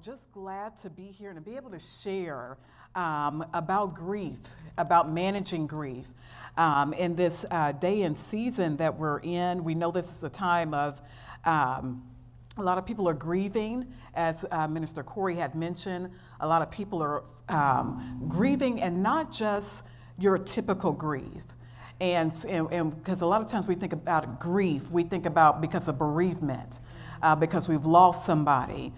Just glad to be here and to be able to share about grief, about managing grief. In this day and season that we're in, we know this is a time of a lot of people are grieving, as Minister Corey had mentioned. A lot of people are grieving, and not just your typical grief. And because a lot of times we think about grief, we think about because of bereavement, because we've lost somebody.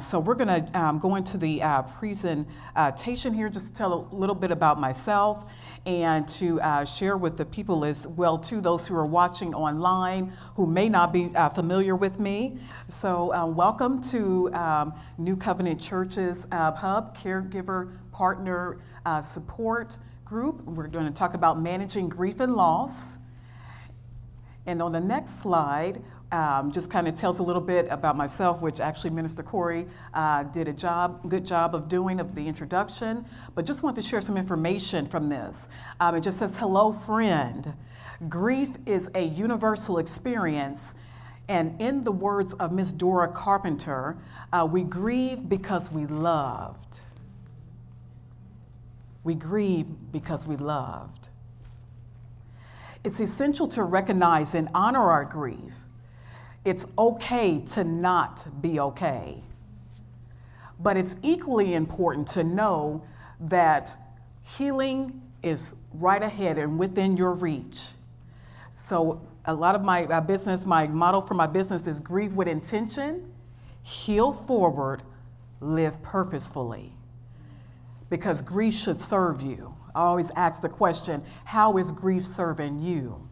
So we're going to go into the presentation here, just to tell a little bit about myself and to share with the people as well, too, those who are watching online who may not be familiar with me. So welcome to New Covenant Church's Hub Caregiver Partner Support Group. We're going to talk about managing grief and loss. And on the next slide, just kind of tells a little bit about myself, which actually Minister Corey did a good job of doing of the introduction, but just want to share some information from this. It just says, hello, friend. Grief is a universal experience, and in the words of Miss Dora Carpenter, we grieve because we loved. We grieve because we loved. It's essential to recognize and honor our grief. It's okay to not be okay. But it's equally important to know that healing is right ahead and within your reach. So a lot of my business, my motto for my business is grieve with intention, heal forward, live purposefully. Because grief should serve you. I always ask the question, how is grief serving you?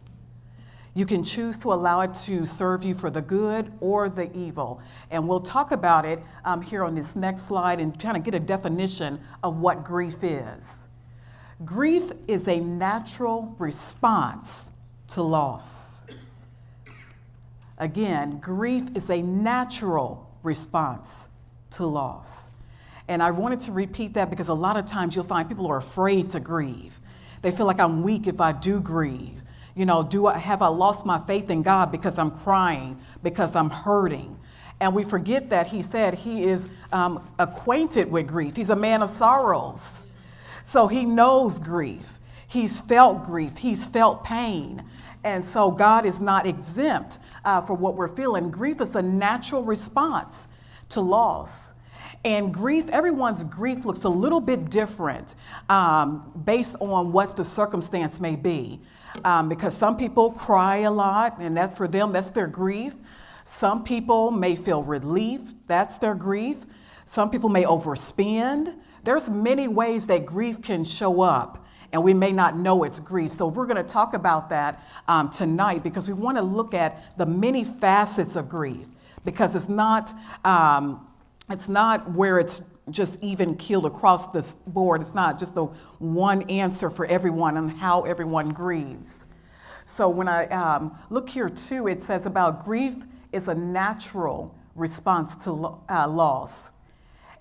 You can choose to allow it to serve you for the good or the evil. And we'll talk about it here on this next slide and kind of get a definition of what grief is. Grief is a natural response to loss. Again, grief is a natural response to loss. And I wanted to repeat that because a lot of times you'll find people are afraid to grieve. They feel like I'm weak if I do grieve. You know, have I lost my faith in God because I'm crying, because I'm hurting? And we forget that he said he is acquainted with grief. He's a man of sorrows. So he knows grief. He's felt grief. He's felt pain. And so God is not exempt for what we're feeling. Grief is a natural response to loss. And grief, everyone's grief looks a little bit different based on what the circumstance may be. Because some people cry a lot, and that for them, that's their grief. Some people may feel relief, that's their grief. Some people may overspend. There's many ways that grief can show up, and we may not know it's grief. So we're going to talk about that tonight, because we want to look at the many facets of grief, because it's not where it's just even keeled across the board. It's not just the one answer for everyone on how everyone grieves. So when I look here too, it says about grief is a natural response to loss.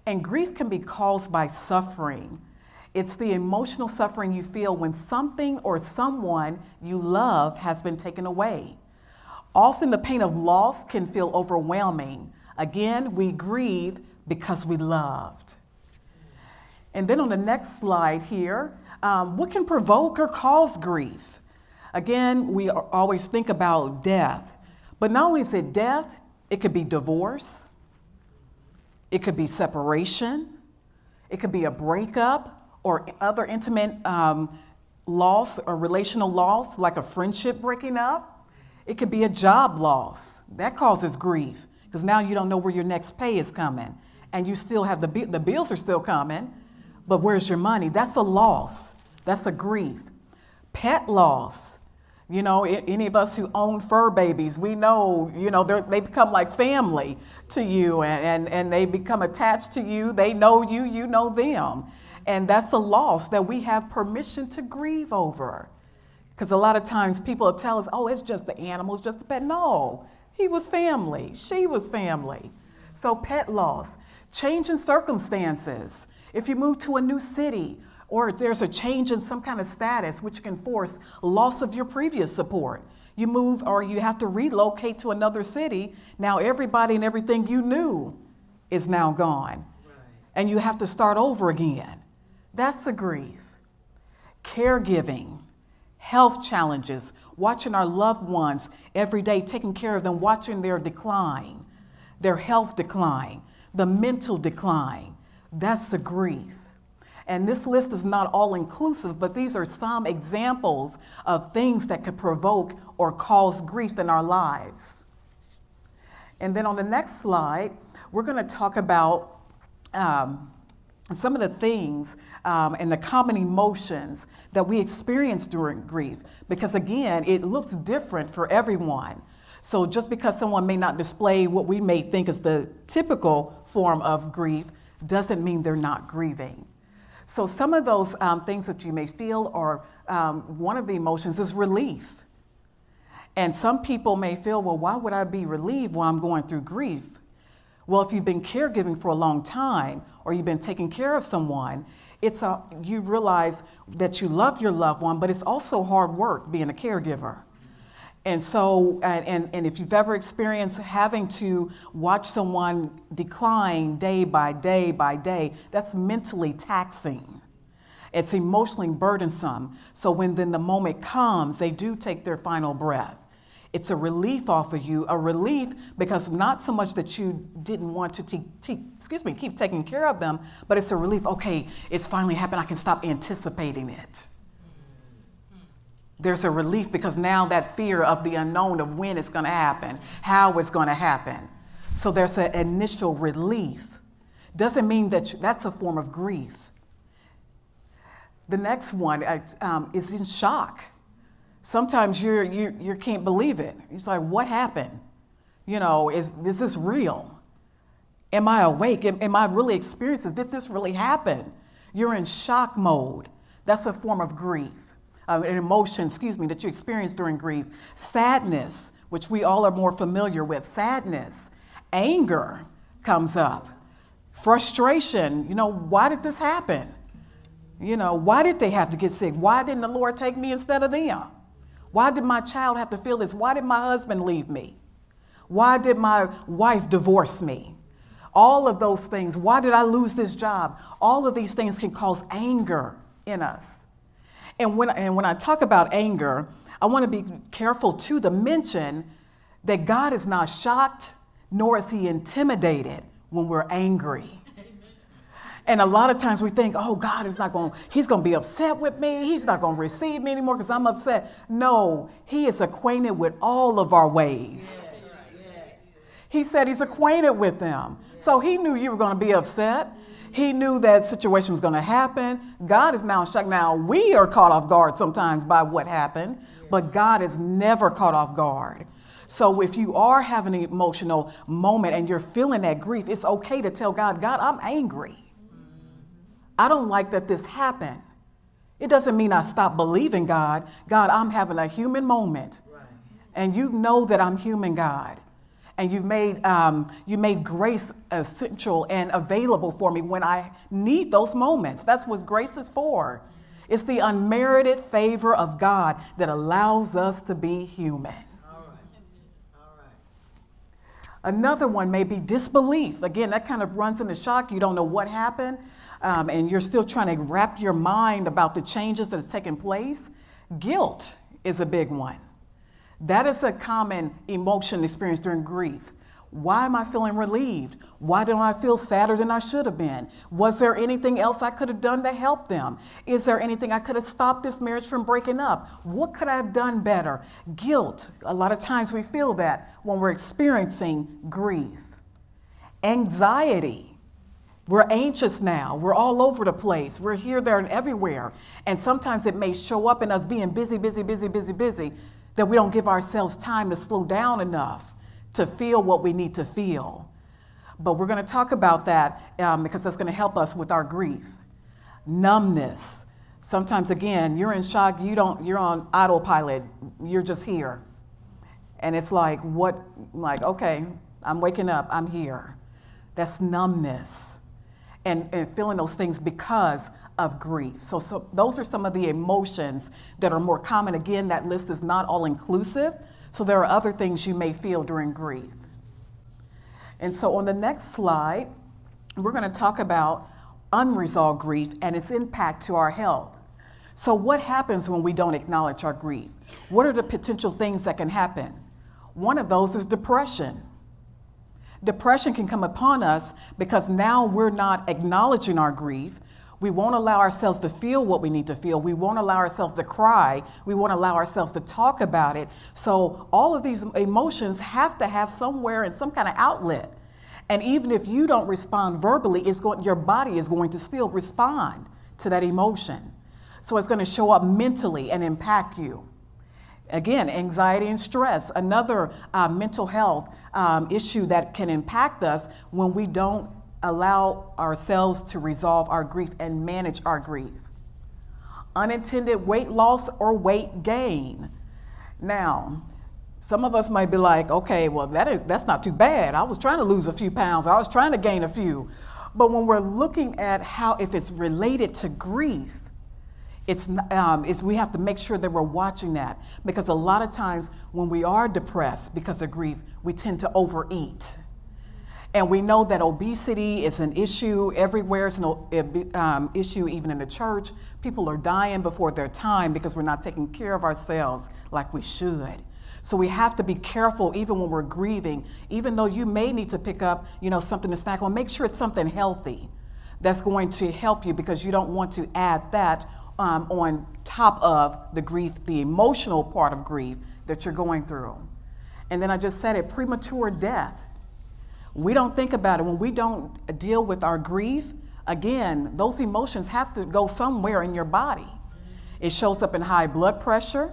And grief can be caused by suffering. It's the emotional suffering you feel when something or someone you love has been taken away. Often the pain of loss can feel overwhelming. Again, we grieve because we loved. And then on the next slide here, what can provoke or cause grief? Again, we always think about death, but not only is it death, it could be divorce, it could be separation, it could be a breakup or other intimate loss or relational loss, like a friendship breaking up. It could be a job loss. That causes grief, because now you don't know where your next pay is coming. And you still have the bills are still coming, but where's your money? That's a loss. That's a grief. Pet loss. You know, any of us who own fur babies, we know, you know, they become like family to you, and they become attached to you. They know you, you know them. And that's a loss that we have permission to grieve over. Because a lot of times people will tell us, oh, it's just the animal, it's just the pet. No, he was family, she was family. So pet loss. Change in circumstances. If you move to a new city, or if there's a change in some kind of status, which can force loss of your previous support. You move or you have to relocate to another city. Now everybody and everything you knew is now gone. Right. And you have to start over again. That's a grief. Caregiving, health challenges, watching our loved ones every day, taking care of them, watching their decline, their health decline, the mental decline. That's a grief. And this list is not all inclusive, but these are some examples of things that could provoke or cause grief in our lives. And then on the next slide, we're going to talk about some of the things and the common emotions that we experience during grief. Because again, it looks different for everyone. So just because someone may not display what we may think is the typical form of grief doesn't mean they're not grieving. So some of those things that you may feel, or one of the emotions is relief. And some people may feel, well, why would I be relieved while I'm going through grief? Well, if you've been caregiving for a long time, or you've been taking care of someone, you realize that you love your loved one, but it's also hard work being a caregiver. And so, and if you've ever experienced having to watch someone decline day by day by day, that's mentally taxing. It's emotionally burdensome. So when then the moment comes, they do take their final breath. It's a relief off of you, a relief because not so much that you didn't want to keep taking care of them, but it's a relief, okay, it's finally happened, I can stop anticipating it. There's a relief because now that fear of the unknown of when it's going to happen, how it's going to happen. So there's an initial relief. Doesn't mean that that's a form of grief. The next one is in shock. Sometimes you can't believe it. It's like, what happened? You know, is this real? Am I awake? Am I really experiencing? Did this really happen? You're in shock mode. That's a form of grief. An emotion, that you experience during grief. Sadness, which we all are more familiar with. Sadness, anger comes up. Frustration, why did this happen? Why did they have to get sick? Why didn't the Lord take me instead of them? Why did my child have to feel this? Why did my husband leave me? Why did my wife divorce me? All of those things. Why did I lose this job? All of these things can cause anger in us. And when I talk about anger, I want to be careful too to mention that God is not shocked, nor is he intimidated when we're angry. And a lot of times we think, oh, God is he's going to be upset with me. He's not going to receive me anymore because I'm upset. No, he is acquainted with all of our ways. He said he's acquainted with them. So he knew you were going to be upset. He knew that situation was going to happen. God is now shocked. Now, we are caught off guard sometimes by what happened, but God is never caught off guard. So if you are having an emotional moment and you're feeling that grief, it's okay to tell God, I'm angry. I don't like that this happened. It doesn't mean I stop believing God. God, I'm having a human moment. Right. And you know that I'm human, God. And you made grace essential and available for me when I need those moments. That's what grace is for. It's the unmerited favor of God that allows us to be human. All right. Another one may be disbelief. Again, that kind of runs into shock. You don't know what happened, and you're still trying to wrap your mind about the changes that has taken place. Guilt is a big one. That is a common emotion experienced during grief. Why am I feeling relieved? Why don't I feel sadder than I should have been? Was there anything else I could have done to help them? Is there anything I could have stopped this marriage from breaking up? What could I have done better? Guilt. A lot of times we feel that when we're experiencing grief. Anxiety. We're anxious now. We're all over the place. We're here, there, and everywhere. And sometimes it may show up in us being busy, that we don't give ourselves time to slow down enough to feel what we need to feel. But we're going to talk about that because that's going to help us with our grief. Numbness. Sometimes, again, you're in shock. You're on autopilot. You're just here. And it's like, okay, I'm waking up. I'm here. That's numbness. And feeling those things because of grief. So those are some of the emotions that are more common. Again, that list is not all inclusive. So there are other things you may feel during grief. And so on the next slide, we're going to talk about unresolved grief and its impact to our health. So what happens when we don't acknowledge our grief? What are the potential things that can happen? One of those is depression. Depression can come upon us because now we're not acknowledging our grief. We won't allow ourselves to feel what we need to feel. We won't allow ourselves to cry. We won't allow ourselves to talk about it. So all of these emotions have to have somewhere and some kind of outlet. And even if you don't respond verbally, your body is going to still respond to that emotion. So it's going to show up mentally and impact you. Again, anxiety and stress, another mental health issue that can impact us when we don't allow ourselves to resolve our grief and manage our grief. Unintended weight loss or weight gain. Now, some of us might be like, okay, well, that's not too bad. I was trying to lose a few pounds. I was trying to gain a few. But when we're looking at if it's related to grief, we have to make sure that we're watching that, because a lot of times when we are depressed because of grief, we tend to overeat. And we know that obesity is an issue everywhere. It's an issue even in the church. People are dying before their time because we're not taking care of ourselves like we should. So we have to be careful even when we're grieving. Even though you may need to pick up, something to snack on, make sure it's something healthy that's going to help you, because you don't want to add that on top of the grief, the emotional part of grief that you're going through. And then I just said it, premature death. We don't think about it. When we don't deal with our grief, again, those emotions have to go somewhere in your body. It shows up in high blood pressure.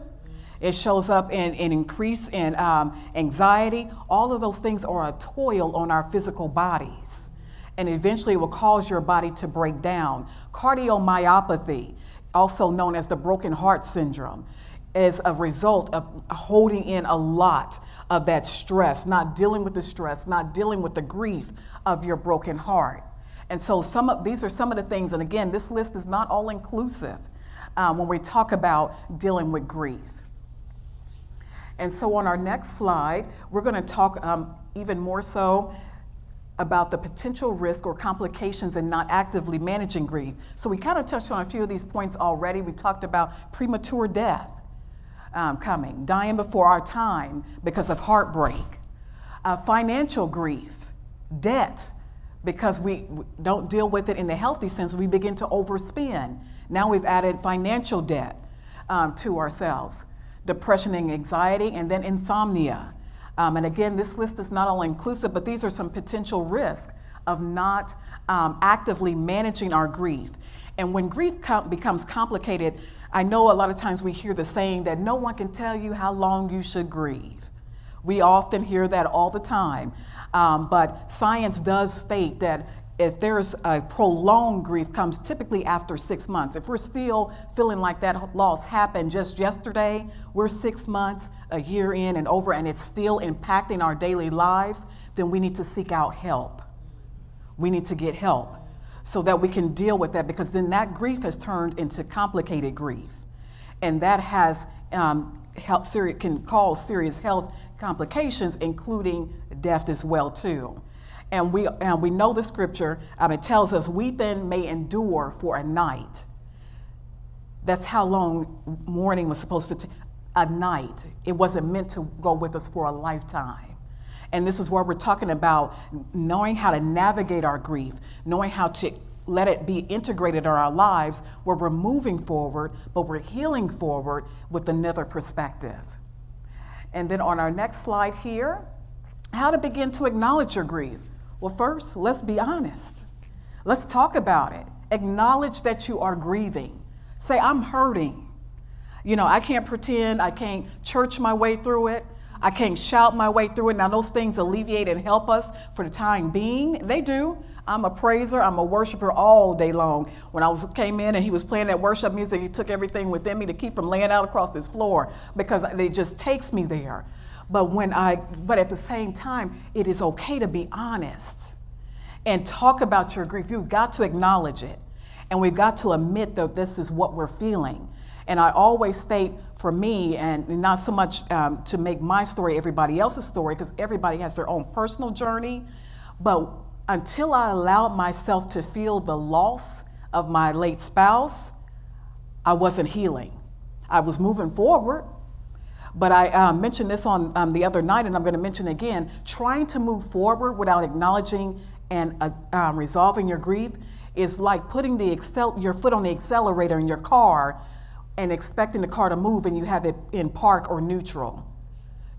It shows up in increase in anxiety. All of those things are a toil on our physical bodies. And eventually it will cause your body to break down. Cardiomyopathy, also known as the broken heart syndrome, is a result of holding in a lot of that stress, not dealing with the stress, not dealing with the grief of your broken heart. And so these are some of the things, and again, this list is not all inclusive when we talk about dealing with grief. And so on our next slide, we're going to talk even more so about the potential risk or complications in not actively managing grief. So we kind of touched on a few of these points already. We talked about premature death coming, dying before our time because of heartbreak, financial grief, debt, because we don't deal with it in the healthy sense, we begin to overspend. Now we've added financial debt to ourselves, depression and anxiety, and then insomnia. And again, this list is not only inclusive, but these are some potential risks of not actively managing our grief. And when grief becomes complicated, I know a lot of times we hear the saying that no one can tell you how long you should grieve. We often hear that all the time. But science does state that if there's a prolonged grief comes typically after 6 months. If we're still feeling like that loss happened just yesterday, we're 6 months, a year in and over, and it's still impacting our daily lives, then we need to seek out help. We need to get help so that we can deal with that, because then that grief has turned into complicated grief. And that has can cause serious health complications, including death as well too. And we know the scripture, it tells us weeping may endure for a night. That's how long mourning was supposed to take, a night. It wasn't meant to go with us for a lifetime. And this is where we're talking about knowing how to navigate our grief, knowing how to let it be integrated in our lives, where we're moving forward, but we're healing forward with another perspective. And then on our next slide here, how to begin to acknowledge your grief. Well, first, let's be honest. Let's talk about it. Acknowledge that you are grieving. Say, I'm hurting. I can't pretend, I can't church my way through it. I can't shout my way through it. Now, those things alleviate and help us for the time being. They do. I'm a praiser, I'm a worshiper all day long. When I came in and he was playing that worship music, he took everything within me to keep from laying out across this floor, because it just takes me there. But at the same time, it is okay to be honest and talk about your grief. You've got to acknowledge it. And we've got to admit that this is what we're feeling. And I always state, for me, and not so much to make my story everybody else's story, because everybody has their own personal journey, but until I allowed myself to feel the loss of my late spouse, I wasn't healing. I was moving forward, but I mentioned this on the other night, and I'm going to mention again. Trying to move forward without acknowledging and resolving your grief is like putting your foot on the accelerator in your car and expecting the car to move, and you have it in park or neutral.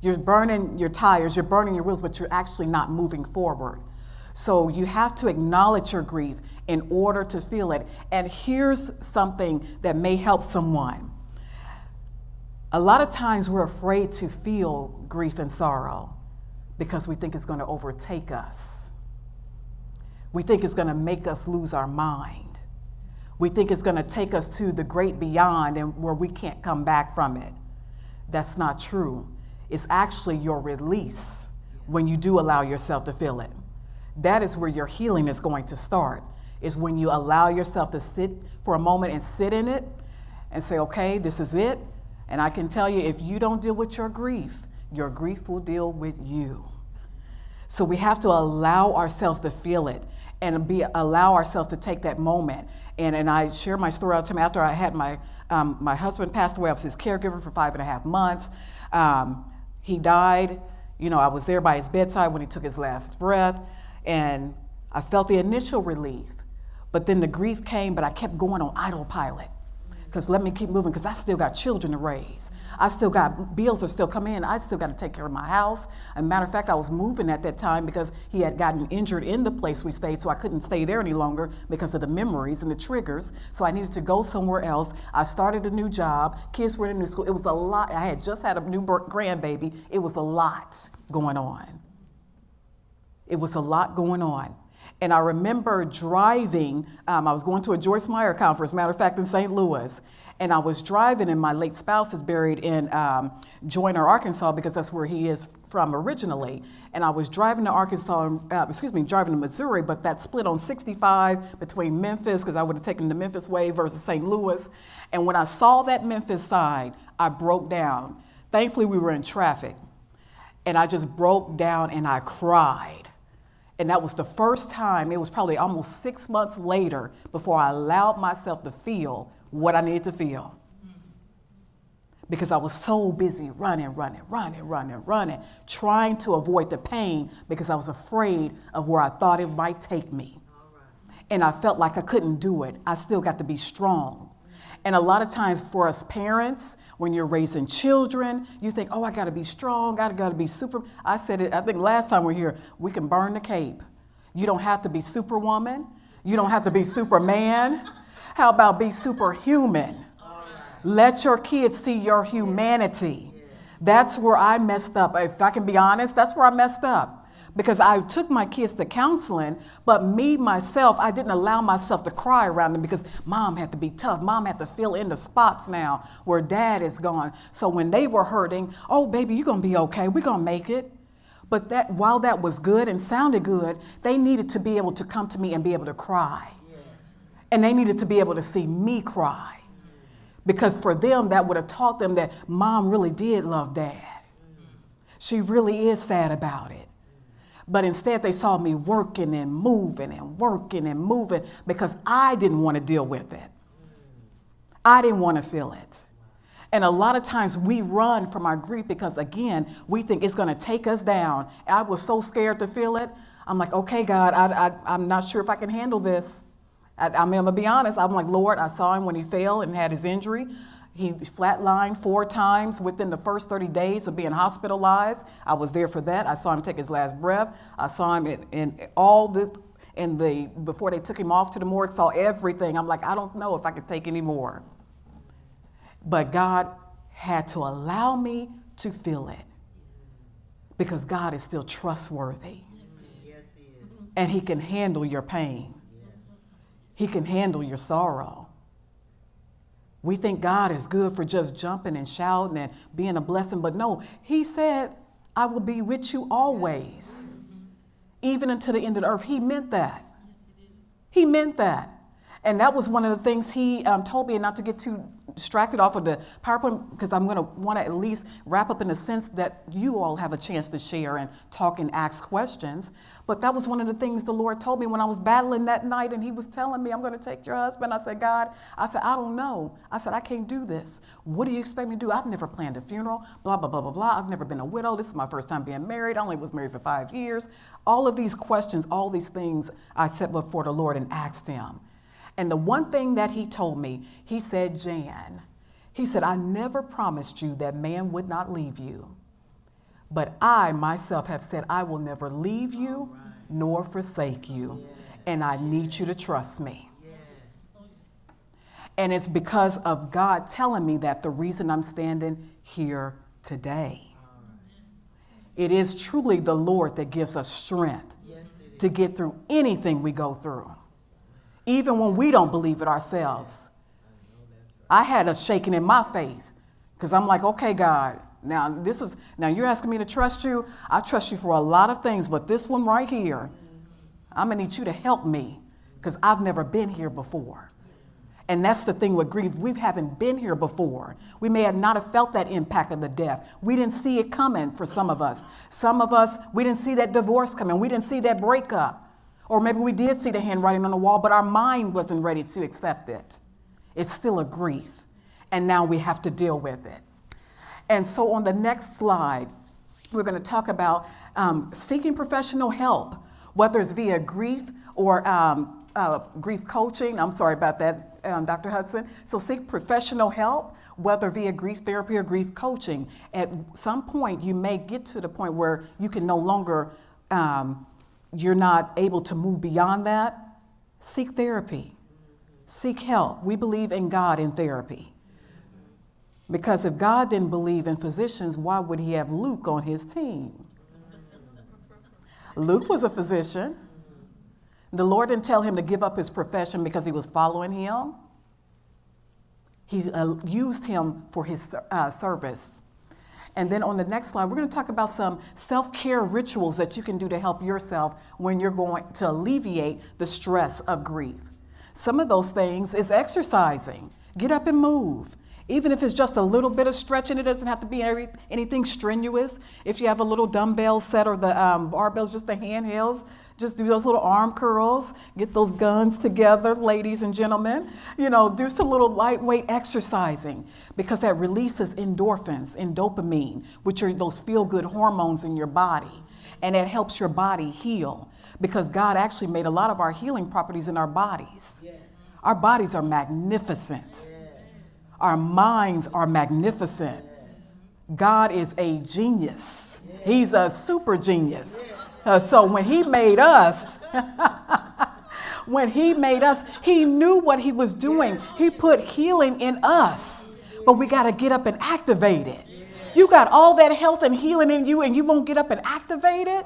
You're burning your tires, you're burning your wheels, but you're actually not moving forward. So you have to acknowledge your grief in order to feel it. And here's something that may help someone. A lot of times we're afraid to feel grief and sorrow because we think it's going to overtake us. We think it's going to make us lose our mind. We think it's going to take us to the great beyond and where we can't come back from it. That's not true. It's actually your release when you do allow yourself to feel it. That is where your healing is going to start, is when you allow yourself to sit for a moment and sit in it and say, okay, this is it. And I can tell you, if you don't deal with your grief will deal with you. So we have to allow ourselves to feel it and allow ourselves to take that moment. And I share my story out to me after I had my husband passed away. I was his caregiver for 5.5 months. He died. I was there by his bedside when he took his last breath. And I felt the initial relief, but then the grief came, but I kept going on autopilot. Because let me keep moving, because I still got children to raise. I still got bills are still coming in. I still got to take care of my house. As a matter of fact, I was moving at that time because he had gotten injured in the place we stayed, so I couldn't stay there any longer because of the memories and the triggers. So I needed to go somewhere else. I started a new job. Kids were in a new school. It was a lot. I had just had a new grandbaby. It was a lot going on. It was a lot going on. And I remember driving, I was going to a Joyce Meyer conference, matter of fact, in St. Louis. And I was driving, and my late spouse is buried in Joyner, Arkansas, because that's where he is from originally. And I was driving to driving to Missouri, but that split on 65 between Memphis, because I would have taken the Memphis way versus St. Louis. And when I saw that Memphis side, I broke down. Thankfully, we were in traffic. And I just broke down and I cried. And that was the first time, it was probably almost 6 months later before I allowed myself to feel what I needed to feel. Because I was so busy running, trying to avoid the pain because I was afraid of where I thought it might take me. And I felt like I couldn't do it. I still got to be strong. And a lot of times for us parents, when you're raising children, you think, oh, I gotta be strong, I gotta be super. I said it, I think last time we were here, we can burn the cape. You don't have to be superwoman. You don't have to be Superman. How about be superhuman? Let your kids see your humanity. That's where I messed up. If I can be honest, that's where I messed up. Because I took my kids to counseling, but myself, I didn't allow myself to cry around them because mom had to be tough. Mom had to fill in the spots now where dad is gone. So when they were hurting, oh, baby, you're going to be okay. We're going to make it. But while that was good and sounded good, they needed to be able to come to me and be able to cry. And they needed to be able to see me cry. Because for them, that would have taught them that mom really did love dad. She really is sad about it. But instead, they saw me working and moving because I didn't want to deal with it. I didn't want to feel it. And a lot of times we run from our grief because, again, we think it's going to take us down. I was so scared to feel it. I'm like, okay, God, I'm not sure if I can handle this. I'm going to be honest. I'm like, Lord, I saw him when he fell and had his injury. He flatlined 4 times within the first 30 days of being hospitalized. I was there for that. I saw him take his last breath. I saw him in all this, before they took him off to the morgue, saw everything. I'm like, I don't know if I could take any more. But God had to allow me to feel it because God is still trustworthy. Yes, he is. And he can handle your pain. He can handle your sorrow. We think God is good for just jumping and shouting and being a blessing, but no, he said, I will be with you always, even until the end of the earth. He meant that. He meant that. And that was one of the things he told me, and not to get too distracted off of the PowerPoint because I'm going to want to at least wrap up in the sense that you all have a chance to share and talk and ask questions. But that was one of the things the Lord told me when I was battling that night, and he was telling me, I'm going to take your husband. I said, God, I don't know. I said, I can't do this. What do you expect me to do? I've never planned a funeral, blah, blah, blah, blah, blah. I've never been a widow. This is my first time being married. I only was married for 5 years. All of these questions, all these things I set before the Lord and asked him. And the one thing that he told me, he said, Jan, he said, I never promised you that man would not leave you. But I myself have said, I will never leave you nor forsake you. And I need you to trust me. And it's because of God telling me that the reason I'm standing here today. It is truly the Lord that gives us strength to get through anything we go through. Even when we don't believe it ourselves. I had a shaking in my faith because I'm like, okay, God, now you're asking me to trust you. I trust you for a lot of things, but this one right here, I'm gonna need you to help me because I've never been here before. And that's the thing with grief. We haven't been here before. We may have not have felt that impact of the death. We didn't see it coming for some of us. Some of us, we didn't see that divorce coming. We didn't see that breakup. Or maybe we did see the handwriting on the wall, but our mind wasn't ready to accept it. It's still a grief. And now we have to deal with it. And so on the next slide, we're going to talk about seeking professional help, whether it's via grief or grief coaching. I'm sorry about that, Dr. Hudson. So seek professional help, whether via grief therapy or grief coaching. At some point, you may get to the point where you can no longer, you're not able to move beyond that. Seek therapy. Seek help. We believe in God in therapy. Because if God didn't believe in physicians, why would he have Luke on his team? Luke was a physician. The Lord didn't tell him to give up his profession because he was following him. He used him for his service. And then on the next slide, we're going to talk about some self-care rituals that you can do to help yourself when you're going to alleviate the stress of grief. Some of those things is exercising. Get up and move. Even if it's just a little bit of stretching, it doesn't have to be anything strenuous. If you have a little dumbbell set or the barbells, just the handhelds, just do those little arm curls, get those guns together, ladies and gentlemen. Do some little lightweight exercising because that releases endorphins and dopamine, which are those feel-good hormones in your body. And it helps your body heal because God actually made a lot of our healing properties in our bodies. Yes. Our bodies are magnificent. Yes. Our minds are magnificent. God is a genius. He's a super genius. So when he made us, he knew what he was doing. He put healing in us, but we got to get up and activate it. You got all that health and healing in you and you won't get up and activate it?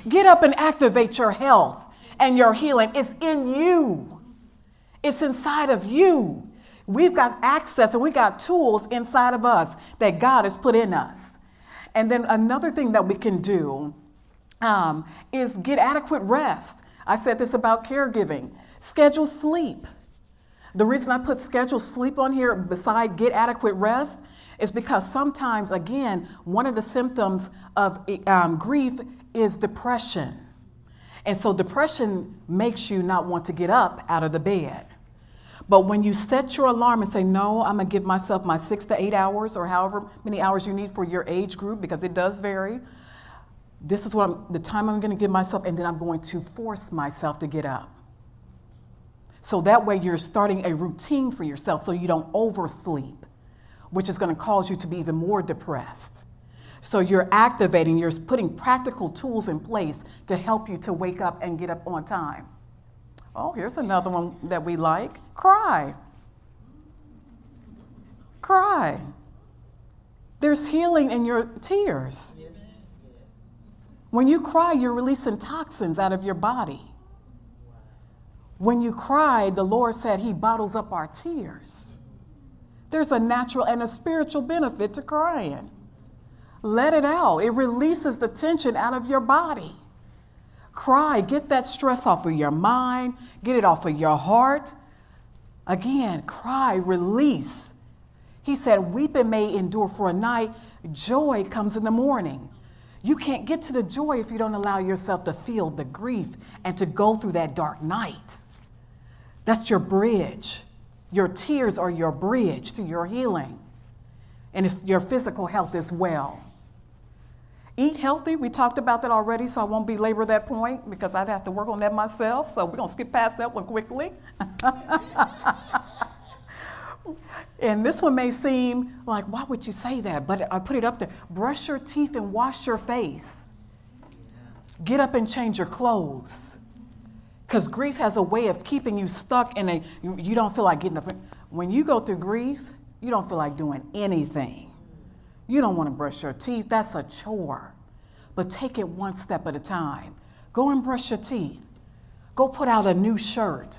Get up and activate your health and your healing. It's in you. It's inside of you. We've got access and we got tools inside of us that God has put in us. And then another thing that we can do is get adequate rest. I said this about caregiving. Schedule sleep. The reason I put schedule sleep on here beside get adequate rest is because sometimes, again, one of the symptoms of grief is depression. And so depression makes you not want to get up out of the bed. But when you set your alarm and say, no, I'm going to give myself my 6 to 8 hours or however many hours you need for your age group, because it does vary. This is the time I'm going to give myself, and then I'm going to force myself to get up. So that way you're starting a routine for yourself so you don't oversleep, which is going to cause you to be even more depressed. So you're activating, you're putting practical tools in place to help you to wake up and get up on time. Oh, here's another one that we like. Cry. Cry. There's healing in your tears. When you cry, you're releasing toxins out of your body. When you cry, the Lord said he bottles up our tears. There's a natural and a spiritual benefit to crying. Let it out. It releases the tension out of your body. Cry, get that stress off of your mind, get it off of your heart. Again, cry, release He said, weeping may endure for a night, joy comes in the morning. You can't get to the joy if you don't allow yourself to feel the grief and to go through that dark night. That's your bridge. Your tears are your bridge to your healing. And it's your physical health as well. Eat healthy. We talked about that already, so I won't belabor that point because I'd have to work on that myself. So we're going to skip past that one quickly. And this one may seem like, why would you say that? But I put it up there. Brush your teeth and wash your face. Get up and change your clothes. Because grief has a way of keeping you stuck in you don't feel like getting up. When you go through grief, you don't feel like doing anything. You don't want to brush your teeth. That's a chore. But take it one step at a time. Go and brush your teeth. Go put out a new shirt.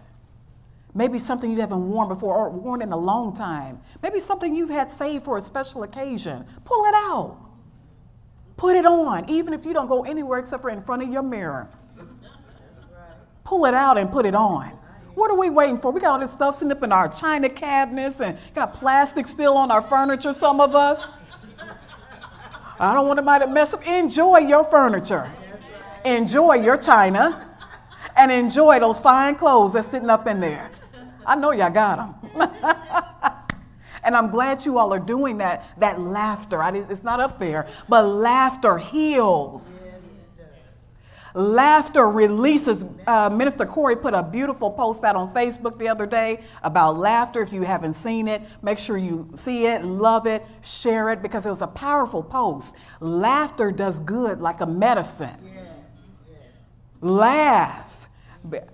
Maybe something you haven't worn before or worn in a long time. Maybe something you've had saved for a special occasion. Pull it out. Put it on, even if you don't go anywhere except for in front of your mirror. Pull it out and put it on. What are we waiting for? We got all this stuff sitting up in our china cabinets and got plastic still on our furniture, some of us. I don't want anybody to mess up. Enjoy your furniture. Enjoy your china. And enjoy those fine clothes that's sitting up in there. I know y'all got them. And I'm glad you all are doing that laughter. It's not up there, but laughter heals. Laughter releases. Minister Corey put a beautiful post out on Facebook the other day about laughter. If you haven't seen it, make sure you see it, love it, share it, because it was a powerful post. Laughter does good like a medicine. Yes. Laugh.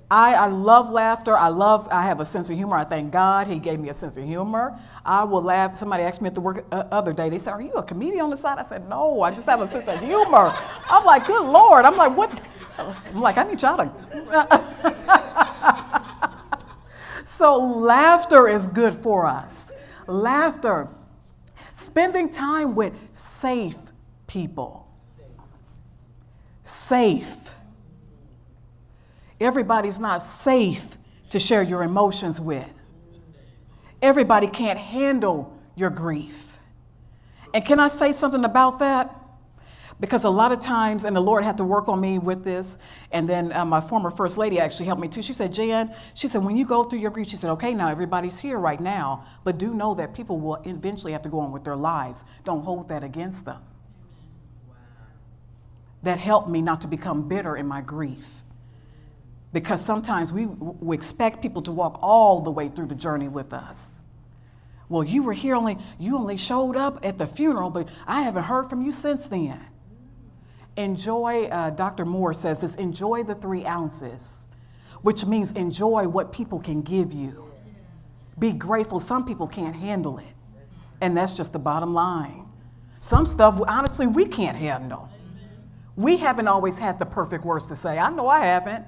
I love laughter. I have a sense of humor. I thank God he gave me a sense of humor. I will laugh. Somebody asked me at the work other day, they said, are you a comedian on the side? I said, no, I just have a sense of humor. I'm like, good Lord. I'm like, what? I'm like, I need y'all to. So laughter is good for us. Laughter. Spending time with safe people. Safe. Everybody's not safe to share your emotions with. Everybody can't handle your grief. And can I say something about that? Because a lot of times, and the Lord had to work on me with this, and then my former first lady actually helped me too. She said, Jan, when you go through your grief, she said, okay, now everybody's here right now, but do know that people will eventually have to go on with their lives. Don't hold that against them. Wow. That helped me not to become bitter in my grief. Because sometimes we expect people to walk all the way through the journey with us. Well, you were here you only showed up at the funeral, but I haven't heard from you since then. Enjoy, Dr. Moore says this, enjoy the 3 ounces, which means enjoy what people can give you. Be grateful. Some people can't handle it. And that's just the bottom line. Some stuff, honestly, we can't handle. We haven't always had the perfect words to say. I know I haven't.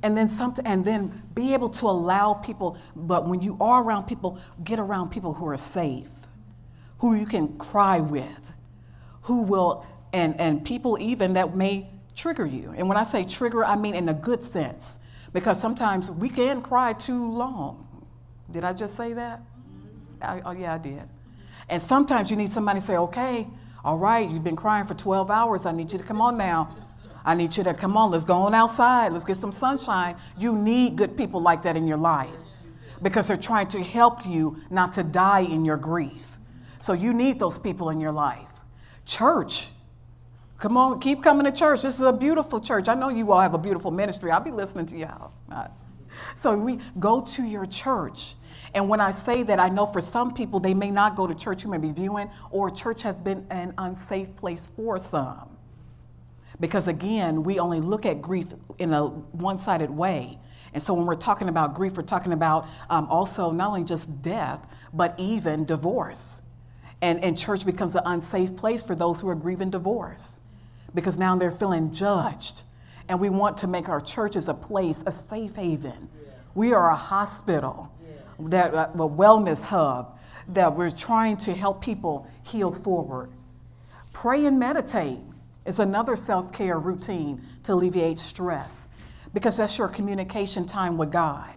And then be able to allow people, but when you are around people, get around people who are safe, who you can cry with, who will, and people even that may trigger you. And when I say trigger, I mean in a good sense, because sometimes we can cry too long. Did I just say that? Oh yeah, I did. And sometimes you need somebody to say, okay, all right, you've been crying for 12 hours. I need you to come on now. I need you to come on, let's go on outside, let's get some sunshine. You need good people like that in your life because they're trying to help you not to die in your grief. So you need those people in your life. Church, come on, keep coming to church. This is a beautiful church. I know you all have a beautiful ministry. I'll be listening to y'all. So we go to your church. And when I say that, I know for some people, they may not go to church, you may be viewing, or church has been an unsafe place for some. Because again, we only look at grief in a one-sided way. And so when we're talking about grief, we're talking about also not only just death, but even divorce. And church becomes an unsafe place for those who are grieving divorce. Because now they're feeling judged. And we want to make our churches a place, a safe haven. Yeah. We are a hospital, that a wellness hub, that we're trying to help people heal forward. Pray and meditate. It's another self-care routine to alleviate stress because that's your communication time with God.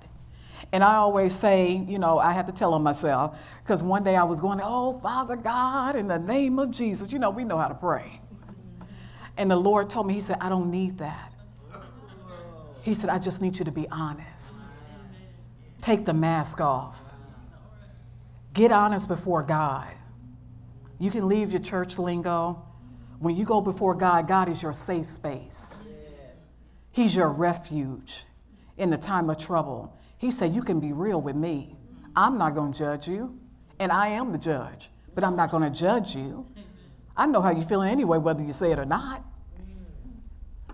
And I always say, I have to tell on myself, because one day I was going, oh, Father God, in the name of Jesus, we know how to pray. And the Lord told me, he said, I don't need that. He said, I just need you to be honest. Take the mask off. Get honest before God. You can leave your church lingo. When you go before God, God is your safe space. He's your refuge in the time of trouble. He said, you can be real with me. I'm not going to judge you, and I am the judge, but I'm not going to judge you. I know how you're feeling anyway, whether you say it or not.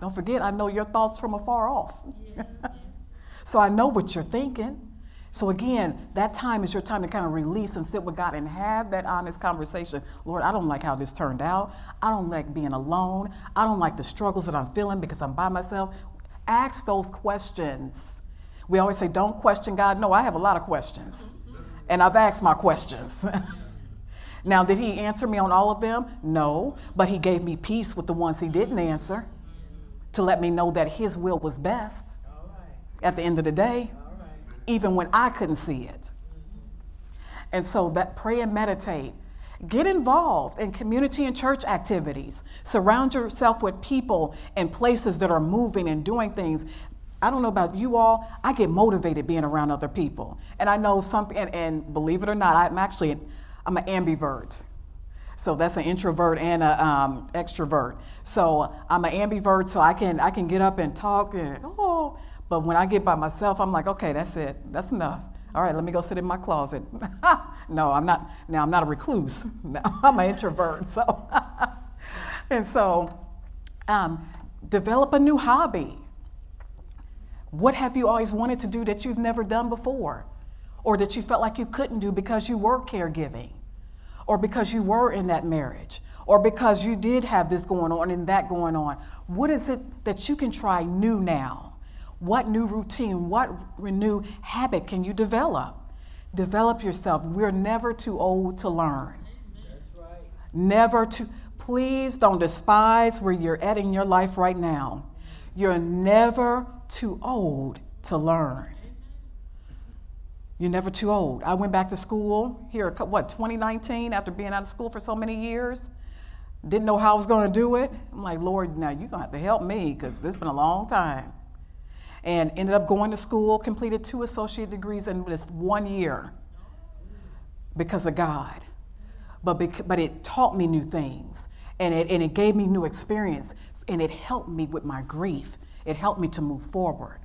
Don't forget, I know your thoughts from afar off. So I know what you're thinking. So again, that time is your time to kind of release and sit with God and have that honest conversation. Lord, I don't like how this turned out. I don't like being alone. I don't like the struggles that I'm feeling because I'm by myself. Ask those questions. We always say, don't question God. No, I have a lot of questions. And I've asked my questions. Now, did he answer me on all of them? No, but he gave me peace with the ones he didn't answer to let me know that his will was best at the end of the day, even when I couldn't see it. And so that pray and meditate. Get involved in community and church activities. Surround yourself with people and places that are moving and doing things. I don't know about you all, I get motivated being around other people. And I know and believe it or not, I'm an ambivert. So that's an introvert and an extrovert. So I'm an ambivert, so I can get up and talk but when I get by myself, I'm like, okay, that's it. That's enough. All right, let me go sit in my closet. No, I'm not. Now, I'm not a recluse. No, I'm an introvert. So, and so, develop a new hobby. What have you always wanted to do that you've never done before? Or that you felt like you couldn't do because you were caregiving? Or because you were in that marriage? Or because you did have this going on and that going on? What is it that you can try new now? What new routine, what new habit can you develop? Develop yourself. We're never too old to learn. That's right. Please don't despise where you're at in your life right now. You're never too old to learn. You're never too old. I went back to school here, 2019, after being out of school for so many years. Didn't know how I was going to do it. I'm like, Lord, now you're going to have to help me because this has been a long time. And ended up going to school, completed 2 associate degrees in this 1 year because of God. But it taught me new things, and it gave me new experience, and it helped me with my grief. It helped me to move forward.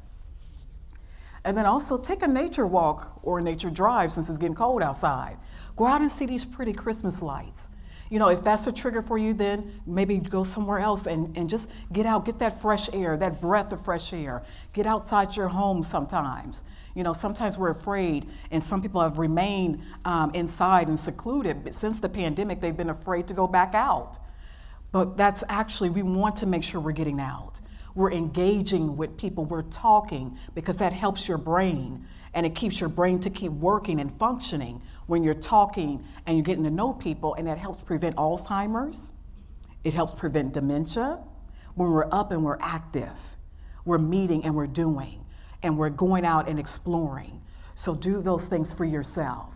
And then also take a nature walk or a nature drive since it's getting cold outside. Go out and see these pretty Christmas lights. If that's a trigger for you, then maybe go somewhere else and just get out, get that fresh air, that breath of fresh air. Get outside your home sometimes. Sometimes we're afraid, and some people have remained inside and secluded. But since the pandemic, they've been afraid to go back out. But that's actually, we want to make sure we're getting out. We're engaging with people, we're talking, because that helps your brain, and it keeps your brain to keep working and functioning when you're talking and you're getting to know people, and that helps prevent Alzheimer's. It helps prevent dementia. When we're up and we're active, we're meeting and we're doing, and we're going out and exploring. So do those things for yourself.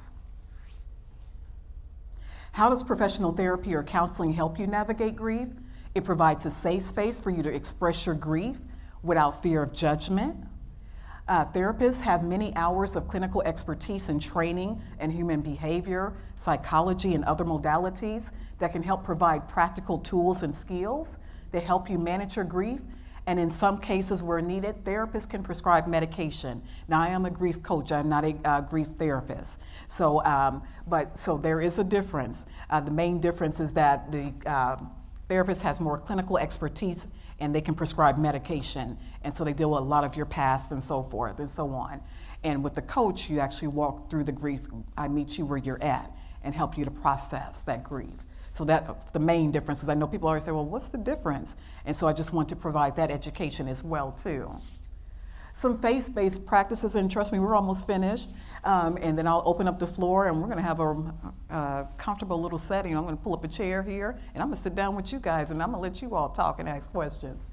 How does professional therapy or counseling help you navigate grief? It provides a safe space for you to express your grief without fear of judgment. Therapists have many hours of clinical expertise and training in human behavior, psychology, and other modalities that can help provide practical tools and skills that help you manage your grief. And in some cases where needed, therapists can prescribe medication. Now, I am a grief coach. I'm not a grief therapist. So there is a difference. The main difference is that the therapist has more clinical expertise, and they can prescribe medication. And so they deal with a lot of your past and so forth and so on. And with the coach, you actually walk through the grief. I meet you where you're at and help you to process that grief. So that's the main difference, because I know people always say, well, what's the difference? And so I just want to provide that education as well, too. Some faith-based practices, and trust me, we're almost finished. And then I'll open up the floor, and we're going to have a comfortable little setting. I'm going to pull up a chair here, and I'm going to sit down with you guys, and I'm going to let you all talk and ask questions.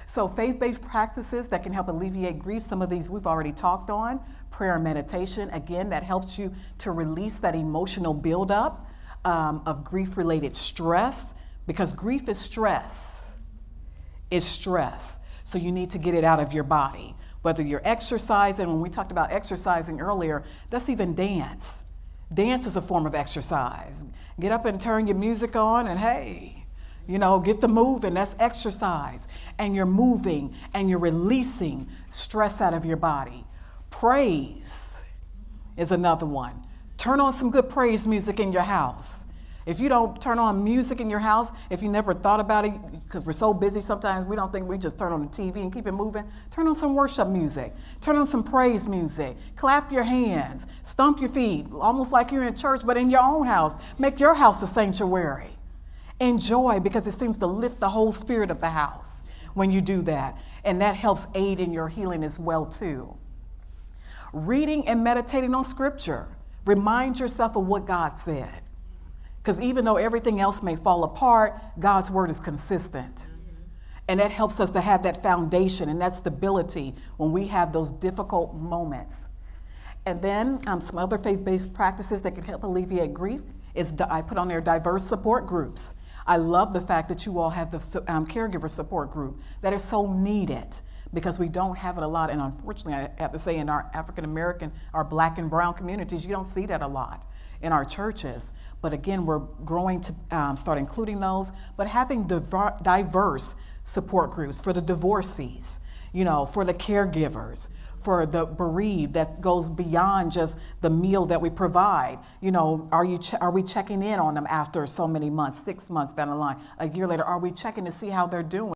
So faith-based practices that can help alleviate grief, some of these we've already talked on. Prayer and meditation, again, that helps you to release that emotional buildup of grief-related stress, because grief is stress. It's stress. So you need to get it out of your body. Whether you're exercising, when we talked about exercising earlier, that's even dance. Dance is a form of exercise. Get up and turn your music on and hey, get the moving, that's exercise. And you're moving and you're releasing stress out of your body. Praise is another one. Turn on some good praise music in your house. If you don't turn on music in your house, if you never thought about it, because we're so busy sometimes we don't think we just turn on the TV and keep it moving, turn on some worship music, turn on some praise music, clap your hands, stomp your feet, almost like you're in church, but in your own house. Make your house a sanctuary. Enjoy, because it seems to lift the whole spirit of the house when you do that. And that helps aid in your healing as well too. Reading and meditating on scripture. Remind yourself of what God said. Because even though everything else may fall apart, God's word is consistent. And that helps us to have that foundation and that stability when we have those difficult moments. And then some other faith-based practices that can help alleviate grief is I put on there diverse support groups. I love the fact that you all have the caregiver support group. That is so needed because we don't have it a lot. And unfortunately, I have to say in our African American, our Black and brown communities, you don't see that a lot in our churches. But again, we're growing to start including those, but having diverse support groups for the divorcees, for the caregivers, for the bereaved, that goes beyond just the meal that we provide. Are we checking in on them after so many months, 6 months down the line, a year later? Are we checking to see how they're doing?